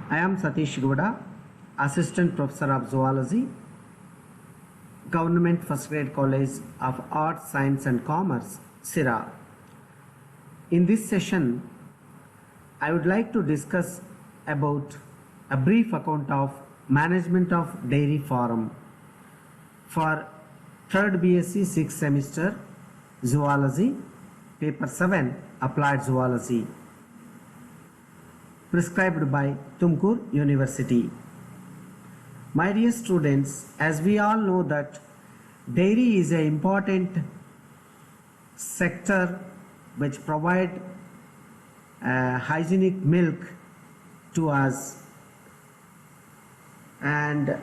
I am Satish Gowda, Assistant Professor of Zoology, Government First Grade College of Arts, Science and Commerce, Sira. In this session, I would like to discuss about a brief account of management of dairy farm for 3rd BSc 6th semester Zoology, Paper 7, Applied Zoology, prescribed by Tumkur University. My dear students, as we all know that dairy is an important sector which provide hygienic milk to us, and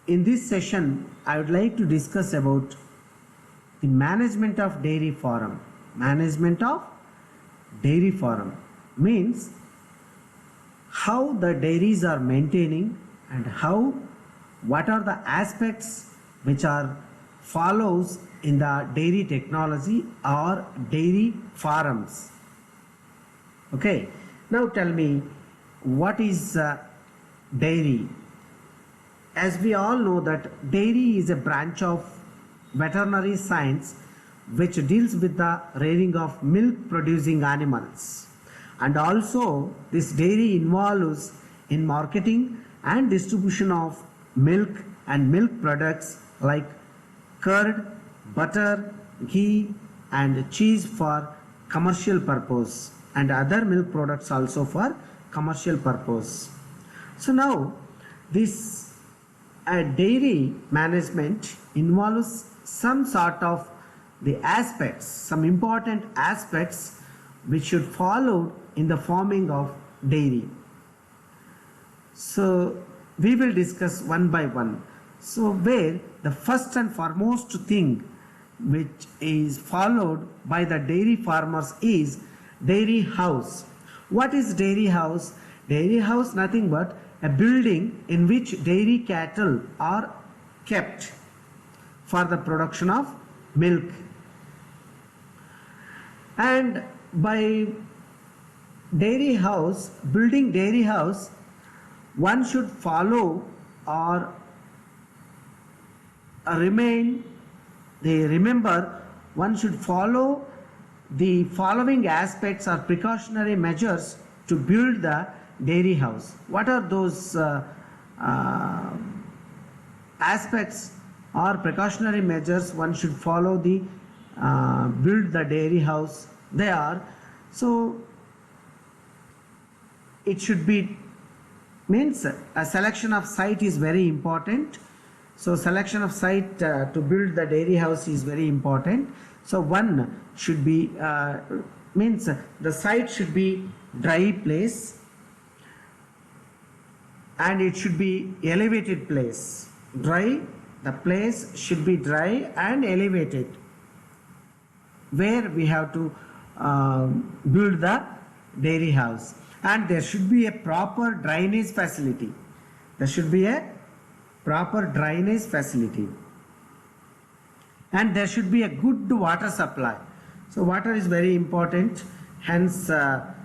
in this session I would like to discuss about the management of dairy farm. Management of dairy farm means how the dairies are maintaining and what are the aspects which are follows in the dairy technology or dairy farms. Okay, now tell me, what is dairy? As we all know that dairy is a branch of veterinary science which deals with the rearing of milk producing animals, and also this dairy involves in marketing and distribution of milk and milk products like curd, butter, ghee and cheese for commercial purpose, and other milk products also for commercial purpose. So now this dairy management involves some sort of the aspects, some important aspects which should follow in the farming of dairy. So we will discuss one by one. So where the first and foremost thing which is followed by the dairy farmers is dairy house. What is dairy house? Dairy house nothing but a building in which dairy cattle are kept for the production of milk. And by dairy house, building dairy house, one should follow or remember one should follow the following aspects or precautionary measures to build the dairy house. What are those aspects or precautionary measures one should follow the build the dairy house? They are, so it should be means a selection of site is very important. So selection of site to build the dairy house is very important. So one should be means the site should be dry place and it should be elevated place. Dry, the place should be dry and elevated where we have to build the dairy house, and there should be a proper drainage facility. There should be a proper drainage facility, and there should be a good water supply. So water is very important, hence there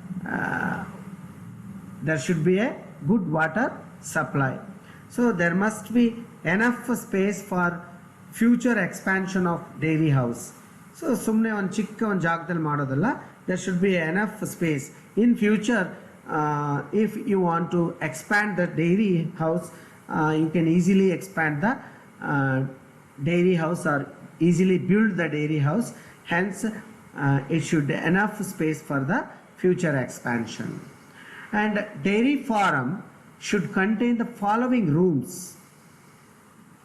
should be a good water supply. So there must be enough space for future expansion of dairy house. So sumne on chikka on jagadal madodalla, there should be enough space in future. If you want to expand the dairy house, you can easily expand the dairy house or easily build the dairy house. Hence it should enough space for the future expansion. And dairy farm should contain the following rooms.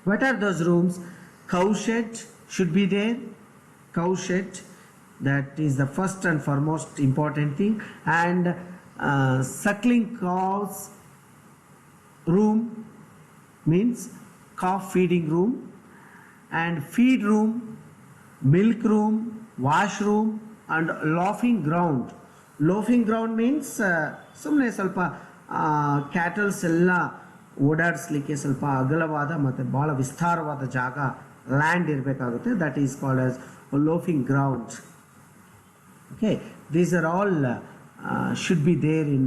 What are those rooms? Cow shed should be there. Cow shed, that is the first and foremost important thing. And suckling cows room means calf feeding room, and feed room, milk room, washroom and loafing ground. Loafing ground means ಸುಮ್ಮನೆ ಸ್ವಲ್ಪ cattles ಎಲ್ಲ ಓಡಾಡಿಸ್ಲಿಕ್ಕೆ ಸ್ವಲ್ಪ ಅಗಲವಾದ ಮತ್ತು ಭಾಳ ವಿಸ್ತಾರವಾದ ಜಾಗ land ಇರಬೇಕಾಗುತ್ತೆ. That is called as loafing ground. Okay, these are all should be there in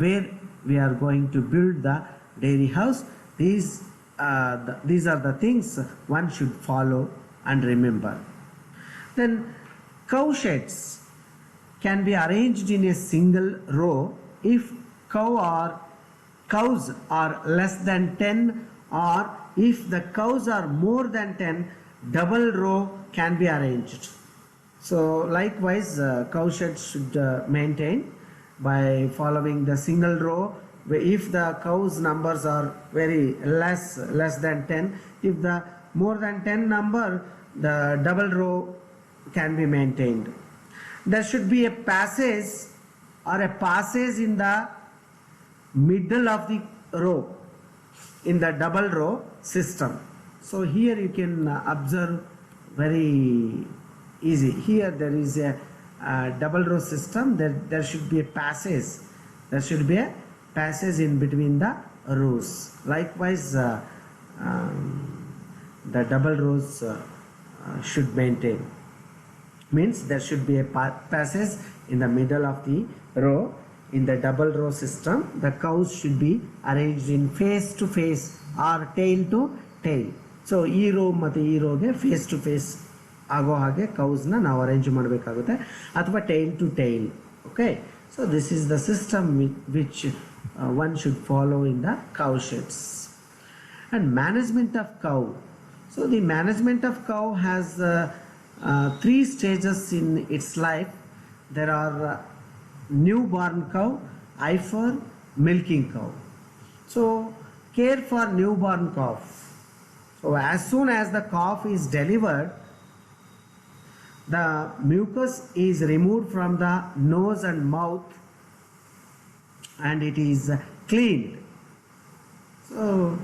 where we are going to build the dairy house. These are the things one should follow and remember. Then cow sheds can be arranged in a single row if cows are less than 10, or if the cows are more than 10, double row can be arranged. So likewise, cow sheds should maintain by following the single row. If the cows numbers are very less than 10, if the more than 10 number, the double row can be maintained. There should be a passage or a passage in the middle of the row in the double row system. So here you can observe very easy. Here there is a double row system. There should be a passage. There should be a passage in between the rows. Likewise, the double rows should maintain. Means there should be a passage in the middle of the row. In the double row system, the cows should be arranged in face to face or tail to tail. So ee row matte ee row ge face to face ago hage cows na ನಾವು arrange ಮಾಡಬೇಕಾಗುತ್ತೆ ಅಥವಾ tail to tail. Okay, so this is the system which one should follow in the cow sheds. And management of cow. So the management of cow has 3 stages in its life. There are newborn cow, heifer, milking cow. So care for newborn calf. So as soon as the calf is delivered, the mucus is removed from the nose and mouth and it is cleaned. So,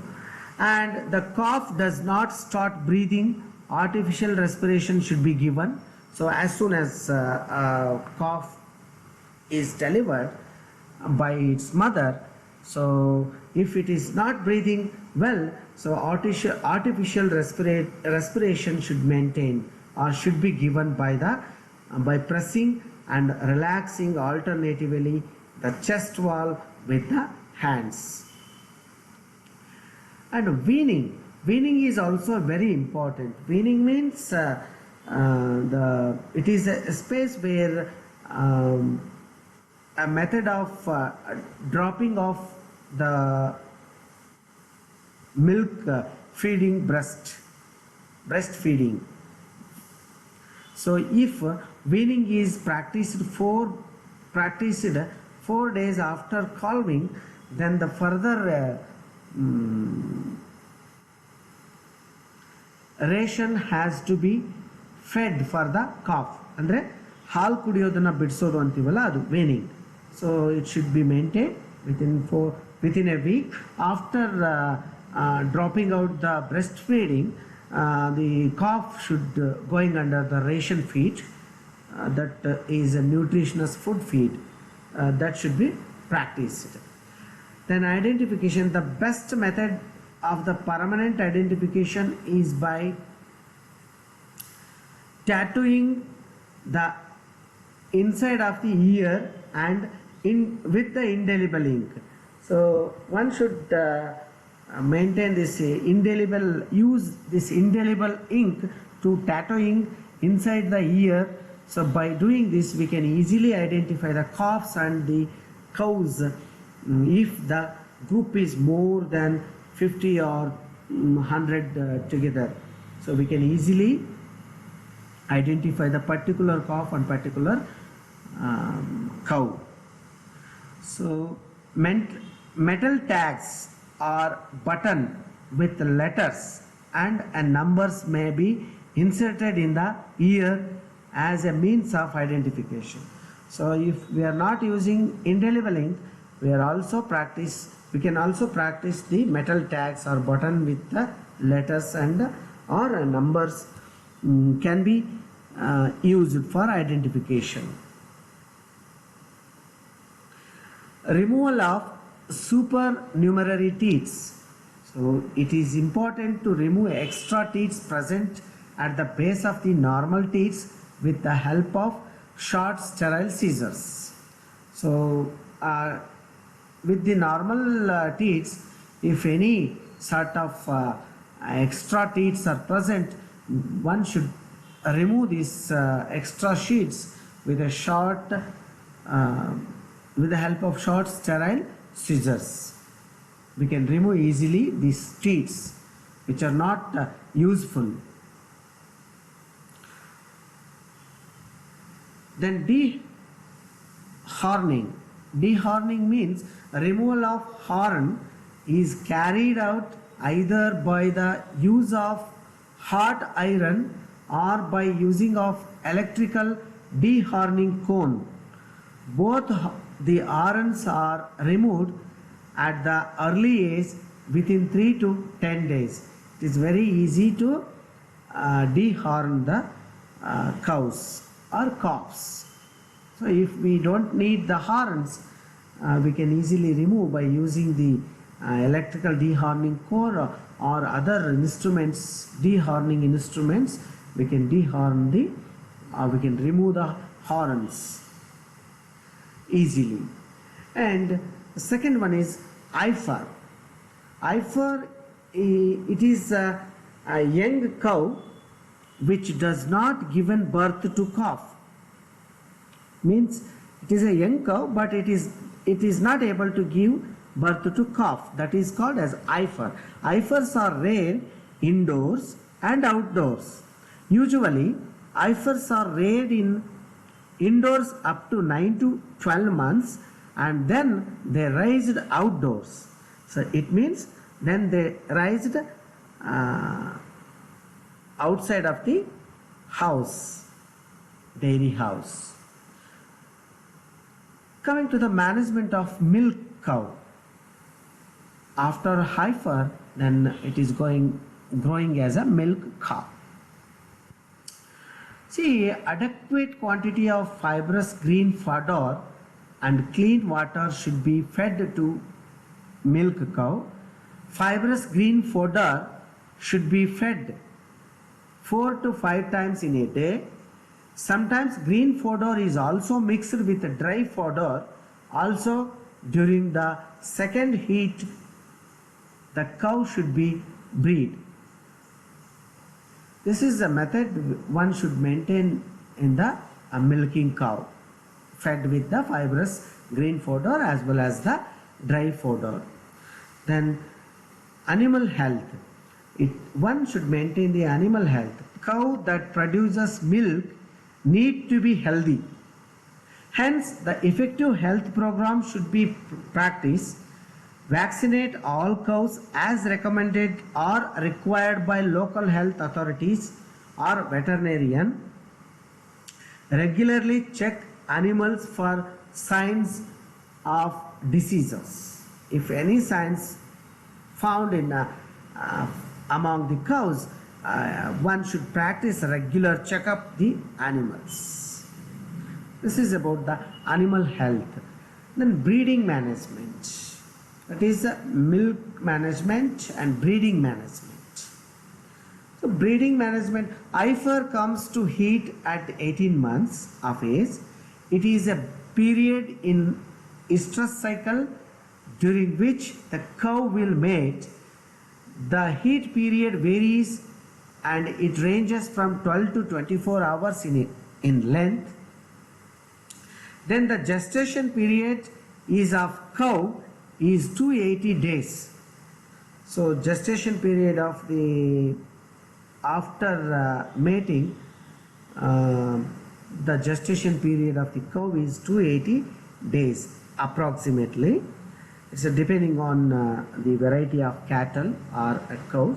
and the calf does not start breathing, artificial respiration should be given. So as soon as calf is delivered by its mother, so if it is not breathing well, so artificial respiration should maintain or should be given by pressing and relaxing alternatively the chest wall with the hands. And weaning is also very important. Weaning means it is a space where a method of dropping off the milk feeding breastfeeding. So if weaning is practiced 4 days after calving, then the further ration has to be fed for the calf. Andre ಹಾಲು ಕುಡಿಯೋದನ್ನ ಬಿಡಿಸೋದು ಅಂತೀವಲ್ಲ ಅದು weaning. So it should be maintained within a week after dropping out the breastfeeding. The calf should going under the ration feed, that is a nutritious food feed, that should be practiced. Then identification. The best method of the permanent identification is by tattooing the inside of the ear and with the indelible ink. So one should maintain this use this indelible ink to tattooing inside the ear. So by doing this we can easily identify the calves and the cows if the group is more than 50 or 100 together. So we can easily identify the particular calf and particular cow. So metal tags are button with letters and numbers may be inserted in the ear as a means of identification. So if we are not using indelible ink, we can also practice the metal tags or button with the letters and or numbers can be used for identification. Removal of supernumerary teats. So it is important to remove extra teats present at the base of the normal teats with the help of short sterile scissors. So with the normal teats, if any sort of extra teats are present, one should remove these extra sheets with a short, with the help of short sterile scissors. We can remove easily these teats which are not useful. Then dehorning. Dehorning means removal of horn is carried out either by the use of hot iron or by using of electrical dehorning cone. Both the horns are removed at the early age within 3 to 10 days. It is very easy to dehorn the cows or calves. So if we don't need the horns, we can easily remove by using the electrical dehorning core or other instruments, dehorning instruments. We can dehorn the, we can remove the horns easily. And the second one is heifer. Heifer, it is a young cow which does not given birth to calf. Means it is a young cow, but it is not able to give birth to calf. That is called as heifer. Heifers are reared indoors and outdoors. Usually, heifers are reared indoors up to 9 to 12 months, and then they raised outdoors. So it means then they raised outside of the house, dairy house. Coming to the management of milk cow. After heifer, then it is growing as a milk cow. See, adequate quantity of fibrous green fodder and clean water should be fed to milk cow. Fibrous green fodder should be fed 4 to 5 times in a day. Sometimes green fodder is also mixed with dry fodder. Also, during the second heat, the cow should be breed. This is the method one should maintain in the milking cow, fed with the fibrous green fodder as well as the dry fodder. Then animal health. One should maintain the animal health. Cow that produces milk need to be healthy. Hence, the effective health program should be practiced. Vaccinate all cows as recommended or required by local health authorities or veterinarian. Regularly check animals for signs of diseases. If any signs found in among the cows, one should practice a regular checkup the animals. This is about the animal health. Then breeding management. That is milk management and breeding management. So breeding management, heifer comes to heat at 18 months of age. It is a period in estrus cycle during which the cow will mate. The heat period varies and it ranges from 12 to 24 hours in length. Then the gestation period is of cow is 280 days. So gestation period of the after mating, the gestation period of the cow is 280 days approximately. It's depending on the variety of cattle or cows.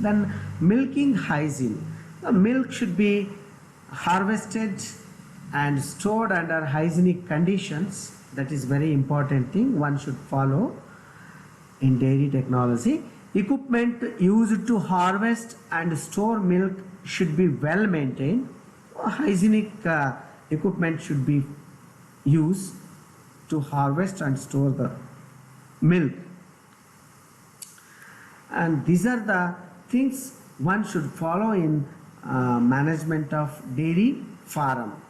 Then milking hygiene. The milk should be harvested and stored under hygienic conditions. That is very important thing one should follow in dairy technology. Equipment used to harvest and store milk should be well maintained. Hygienic equipment should be used to harvest and store the milk. And these are the things one should follow in management of dairy farm.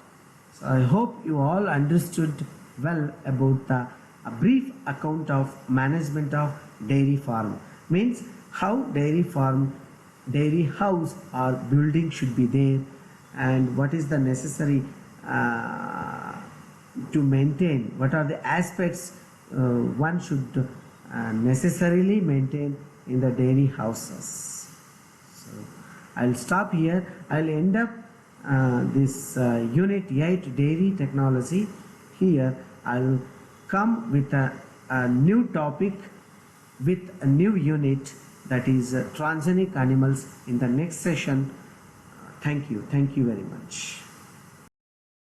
So I hope you all understood well about the a brief account of management of dairy farm. Means how dairy farm, dairy house or building should be there, and what is the necessary to maintain, what are the aspects one should necessarily maintain in the dairy houses. So I'll stop here. I'll end up this unit 8 dairy technology here. I'll come with a new topic with a new unit, that is transgenic animals, in the next session. Thank you very much.